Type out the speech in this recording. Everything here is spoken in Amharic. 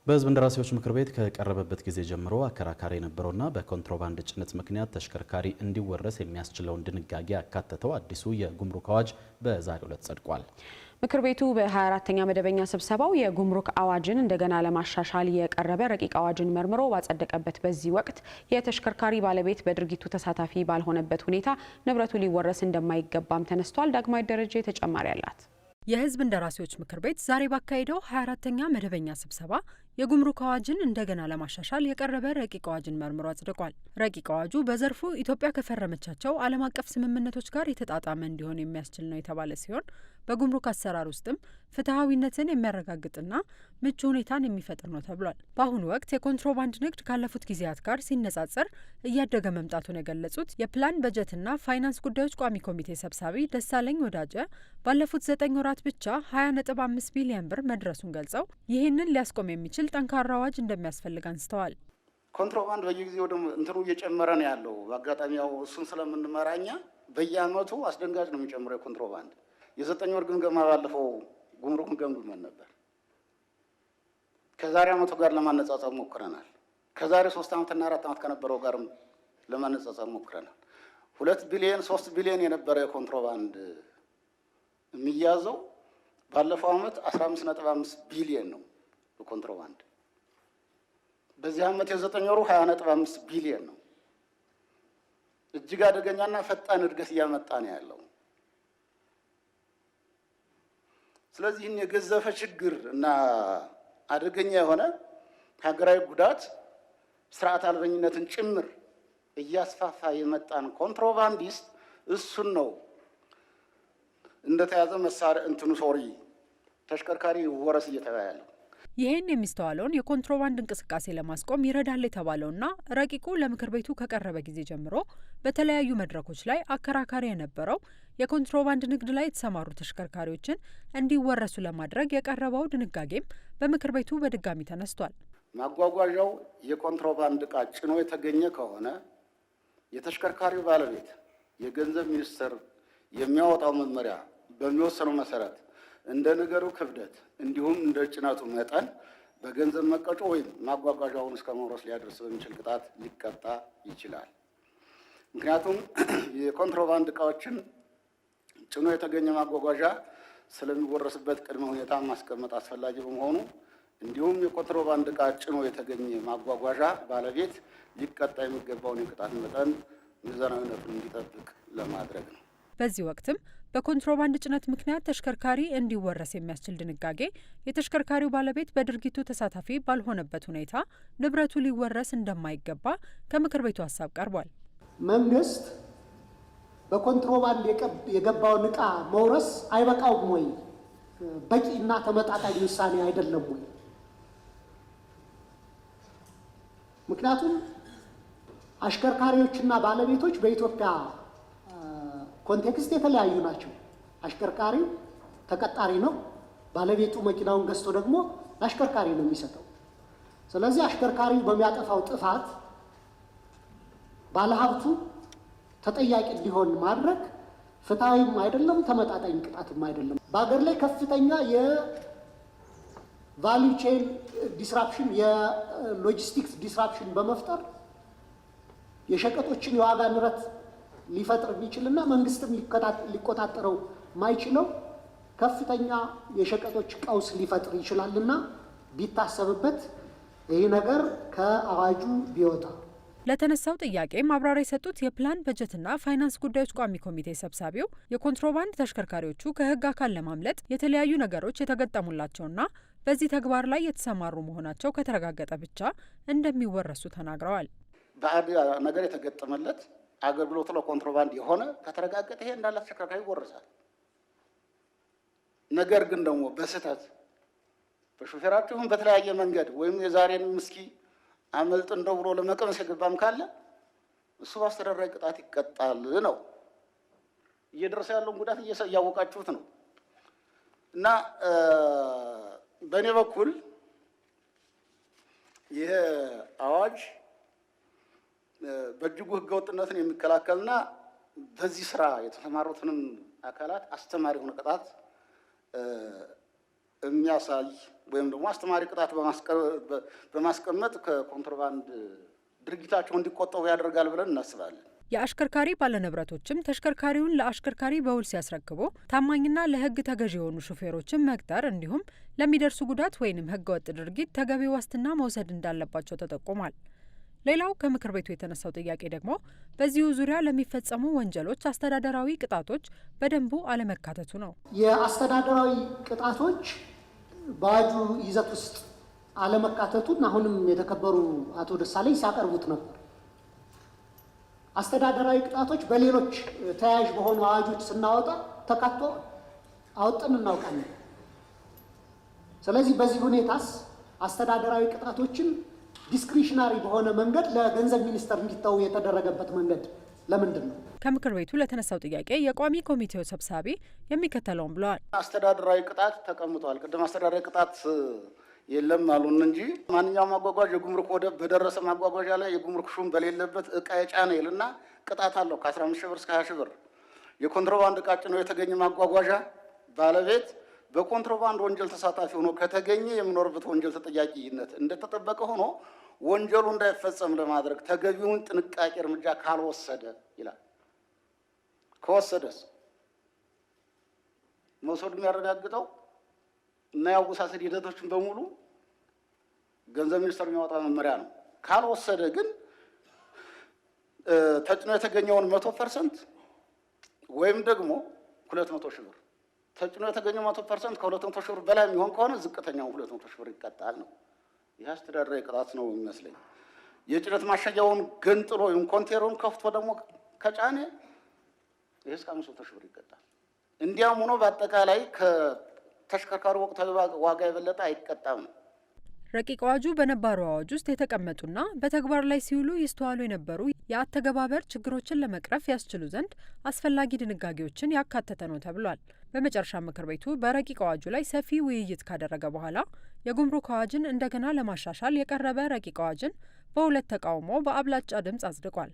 በሕዝብ እንደራሴዎች ምክር ቤት ከቀረበበት ጊዜ ጀምሮ አከራካሪ የነበረውና በኮንትሮባንድ ጭነት ምክንያት ተሽከርካሪ እንዲወረስ የሚያስችለውን ድንጋጌ ያካተተው አዲሱ የጉምሩክ አዋጅ በዛሬው ዕለት ጸድቋል። ምክር ቤቱ በ24ኛ መደበኛ ስብሰባው የጉምሩክ አዋጅን እንደገና ለማሻሻል የቀረበ ረቂቅ አዋጅን መርምሮ ባጸደቀበት በዚህ ወቅት የተሽከርካሪ ባለቤት በድርጊቱ ተሳታፊ ባልሆነበት ሁኔታ ንብረቱ ሊወረስ እንደማይገባም ተነስቷል። ዳግማዊ ደረጃ ተጨማሪ አላት። የሕዝብ እንደራሴዎች ምክር ቤት ዛሬ ባካሄደው 24ኛ መደበኛ ስብሰባ የጉምሩክ አዋጅን እንደገና ለማሻሻል የቀረበ ረቂቅ አዋጅን መርምሮ አጽድቋል። ረቂቅ አዋጁ በዘርፉ ኢትዮጵያ ከፈረመቻቸው ዓለም አቀፍ ስምምነቶች ጋር የተጣጣመ እንዲሆን የሚያስችል ነው የተባለ ሲሆን በጉምሩክ አሰራር ውስጥም ፍትሐዊነትን የሚያረጋግጥና ምቹ ሁኔታን የሚፈጥር ነው ተብሏል። በአሁኑ ወቅት የኮንትሮባንድ ንግድ ካለፉት ጊዜያት ጋር ሲነጻጸር እያደገ መምጣቱን የገለጹት የፕላን በጀትና ፋይናንስ ጉዳዮች ቋሚ ኮሚቴ ሰብሳቢ ደሳለኝ ወዳጀ ባለፉት 9 ወራት ብቻ 20.5 ቢሊዮን ብር መድረሱን ገልጸው ይህንን ሊያስቆም የሚችል ጠንካራ አዋጅ እንደሚያስፈልግ አንስተዋል። ኮንትሮባንድ በየጊዜው እንትኑ እየጨመረ ነው ያለው። በአጋጣሚ ያው እሱን ስለምንመራኛ በየአመቱ አስደንጋጭ ነው የሚጨምረው የኮንትሮባንድ። የ9 ወር ግምገማ ባለፈው ጉምሩክን ገምግመን ነበር። ከዛሬ አመቱ ጋር ለማነጻጸር ሞክረናል። ከዛሬ 3 አመትና 4 አመት ከነበረው ጋርም ለማነጻጸር ሞክረናል። 2 ቢሊዮን 3 ቢሊዮን የነበረ የኮንትሮባንድ የሚያዘው ባለፈው አመት 15.5 ቢሊዮን ነው ኮንትሮባንድ። በዚህ አመት የ9 ወሩ 20.5 ቢሊዮን ነው። እጅግ አደገኛና ፈጣን እድገት እያመጣ ነው ያለው። ስለዚህ የገዘፈ ችግር እና አደገኛ የሆነ ሀገራዊ ጉዳት ስርዓት አልበኝነትን ጭምር እያስፋፋ የመጣን ኮንትሮባንዲስት እሱን ነው እንደተያዘ መሳሪያ ተሽከርካሪ ወረስ እየተባለ ይህን የሚስተዋለውን የኮንትሮባንድ እንቅስቃሴ ለማስቆም ይረዳል የተባለውና ረቂቁ ለምክር ቤቱ ከቀረበ ጊዜ ጀምሮ በተለያዩ መድረኮች ላይ አከራካሪ የነበረው የኮንትሮባንድ ንግድ ላይ የተሰማሩ ተሽከርካሪዎችን እንዲወረሱ ለማድረግ የቀረበው ድንጋጌም በምክር ቤቱ በድጋሚ ተነስቷል። ማጓጓዣው የኮንትሮባንድ ዕቃ ጭኖ የተገኘ ከሆነ የተሽከርካሪው ባለቤት የገንዘብ ሚኒስቴር የሚያወጣው መመሪያ በሚወሰነው መሰረት እንደ ነገሩ ክብደት እንዲሁም እንደ ጭነቱ መጠን በገንዘብ መቀጮ ወይም ማጓጓዣውን እስከ መውረስ ሊያደርስ በሚችል ቅጣት ሊቀጣ ይችላል። ምክንያቱም የኮንትሮባንድ ዕቃዎችን ጭኖ የተገኘ ማጓጓዣ ስለሚወረስበት ቅድመ ሁኔታ ማስቀመጥ አስፈላጊ በመሆኑ እንዲሁም የኮንትሮባንድ ዕቃ ጭኖ የተገኘ ማጓጓዣ ባለቤት ሊቀጣ የሚገባውን የቅጣት መጠን ሚዛናዊነቱን እንዲጠብቅ ለማድረግ ነው። በዚህ ወቅትም በኮንትሮባንድ ጭነት ምክንያት ተሽከርካሪ እንዲወረስ የሚያስችል ድንጋጌ የተሽከርካሪው ባለቤት በድርጊቱ ተሳታፊ ባልሆነበት ሁኔታ ንብረቱ ሊወረስ እንደማይገባ ከምክር ቤቱ ሀሳብ ቀርቧል። መንግስት በኮንትሮባንድ የገባውን ዕቃ መውረስ አይበቃውም ወይ? በቂና ተመጣጣኝ ውሳኔ አይደለም ወይ? ምክንያቱም አሽከርካሪዎችና ባለቤቶች በኢትዮጵያ ኮንቴክስት የተለያዩ ናቸው። አሽከርካሪው ተቀጣሪ ነው። ባለቤቱ መኪናውን ገዝቶ ደግሞ አሽከርካሪ ነው የሚሰጠው። ስለዚህ አሽከርካሪው በሚያጠፋው ጥፋት ባለሀብቱ ተጠያቂ እንዲሆን ማድረግ ፍትሐዊም አይደለም፣ ተመጣጣኝ ቅጣትም አይደለም። በሀገር ላይ ከፍተኛ የቫልዩ ቼን ዲስራፕሽን፣ የሎጂስቲክስ ዲስራፕሽን በመፍጠር የሸቀጦችን የዋጋ ንረት ሊፈጥር የሚችልና መንግስትም ሊቆጣጠረው ማይችለው ከፍተኛ የሸቀጦች ቀውስ ሊፈጥር ይችላልና ቢታሰብበት ይህ ነገር ከአዋጁ ቢወጣ። ለተነሳው ጥያቄ ማብራሪያ የሰጡት የፕላን በጀትና ፋይናንስ ጉዳዮች ቋሚ ኮሚቴ ሰብሳቢው የኮንትሮባንድ ተሽከርካሪዎቹ ከህግ አካል ለማምለጥ የተለያዩ ነገሮች የተገጠሙላቸውና በዚህ ተግባር ላይ የተሰማሩ መሆናቸው ከተረጋገጠ ብቻ እንደሚወረሱ ተናግረዋል። ባዕድ ነገር የተገጠመለት አገልግሎቱ ለኮንትሮባንድ የሆነ ከተረጋገጠ ይሄ እንዳለ ተሽከርካሪ ይወርሳል። ነገር ግን ደግሞ በስህተት በሹፌራችሁም በተለያየ መንገድ ወይም የዛሬን ምስኪ አመልጥ እንደው ብሎ ለመቀመስ የገባም ካለ እሱ በአስተዳደራዊ ቅጣት ይቀጣል ነው። እየደረሰ ያለውን ጉዳት እያወቃችሁት ነው። እና በእኔ በኩል ይሄ አዋጅ በእጅጉ ህገወጥነትን የሚከላከልና በዚህ ስራ የተሰማሩትንም አካላት አስተማሪ የሆነ ቅጣት የሚያሳይ ወይም ደግሞ አስተማሪ ቅጣት በማስቀመጥ ከኮንትሮባንድ ድርጊታቸው እንዲቆጠቡ ያደርጋል ብለን እናስባለን። የአሽከርካሪ ባለንብረቶችም ተሽከርካሪውን ለአሽከርካሪ በውል ሲያስረክቡ ታማኝና ለሕግ ተገዥ የሆኑ ሹፌሮችን መቅጠር እንዲሁም ለሚደርሱ ጉዳት ወይም ሕገወጥ ድርጊት ተገቢ ዋስትና መውሰድ እንዳለባቸው ተጠቁሟል። ሌላው ከምክር ቤቱ የተነሳው ጥያቄ ደግሞ በዚሁ ዙሪያ ለሚፈጸሙ ወንጀሎች አስተዳደራዊ ቅጣቶች በደንቡ አለመካተቱ ነው። የአስተዳደራዊ ቅጣቶች በአዋጁ ይዘት ውስጥ አለመካተቱን አሁንም የተከበሩ አቶ ደሳለኝ ሲያቀርቡት ነበር። አስተዳደራዊ ቅጣቶች በሌሎች ተያያዥ በሆኑ አዋጆች ስናወጣ ተካቶ አውጥተን እናውቃለን። ስለዚህ በዚህ ሁኔታስ አስተዳደራዊ ቅጣቶችን ዲስክሪሽናሪ በሆነ መንገድ ለገንዘብ ሚኒስቴር እንዲተው የተደረገበት መንገድ ለምንድን ነው? ከምክር ቤቱ ለተነሳው ጥያቄ የቋሚ ኮሚቴው ሰብሳቢ የሚከተለውን ብለዋል። አስተዳደራዊ ቅጣት ተቀምጧል። ቅድም አስተዳደራዊ ቅጣት የለም አሉን እንጂ ማንኛውም ማጓጓዣ የጉምሩክ ወደብ በደረሰ ማጓጓዣ ላይ የጉምሩክ ሹም በሌለበት እቃ የጫነ ይልና ቅጣት አለው ከ15 ሺህ ብር እስከ 20 ሺህ ብር። የኮንትሮባንድ እቃ ጭኖ የተገኘ ማጓጓዣ ባለቤት በኮንትሮባንድ ወንጀል ተሳታፊ ሆኖ ከተገኘ የሚኖርበት ወንጀል ተጠያቂነት እንደተጠበቀ ሆኖ ወንጀሉ እንዳይፈጸም ለማድረግ ተገቢውን ጥንቃቄ እርምጃ ካልወሰደ ይላል። ከወሰደስ መውሰዱ የሚያረጋግጠው እና ያወሳሰድ ሂደቶችን በሙሉ ገንዘብ ሚኒስቴር የሚያወጣ መመሪያ ነው። ካልወሰደ ግን ተጭኖ የተገኘውን 100% ወይም ደግሞ 200 ሺህ ብር ተጭኖ የተገኘው 100% ከ200 ሺህ ብር በላይ የሚሆን ከሆነ ዝቅተኛው 200 ሺህ ብር ይቀጣል ነው። ይህ አስተዳደራዊ ቅጣት ነው የሚመስለኝ። የጭነት ማሸጊያውን ገንጥሎ ወይም ኮንቴነሩን ከፍቶ ደግሞ ከጫነ ይህ እስከ 500 ሺህ ብር ይቀጣል። እንዲያም ሆኖ በአጠቃላይ ከተሽከርካሪ ወቅታዊ ዋጋ የበለጠ አይቀጣም ነው። ረቂቅ አዋጁ በነባሩ አዋጅ ውስጥ የተቀመጡና በተግባር ላይ ሲውሉ ይስተዋሉ የነበሩ የአተገባበር ችግሮችን ለመቅረፍ ያስችሉ ዘንድ አስፈላጊ ድንጋጌዎችን ያካተተ ነው ተብሏል። በመጨረሻ ምክር ቤቱ በረቂቅ አዋጁ ላይ ሰፊ ውይይት ካደረገ በኋላ የጉምሩክ አዋጅን እንደገና ለማሻሻል የቀረበ ረቂቅ አዋጅን በሁለት ተቃውሞ በአብላጫ ድምፅ አጽድቋል።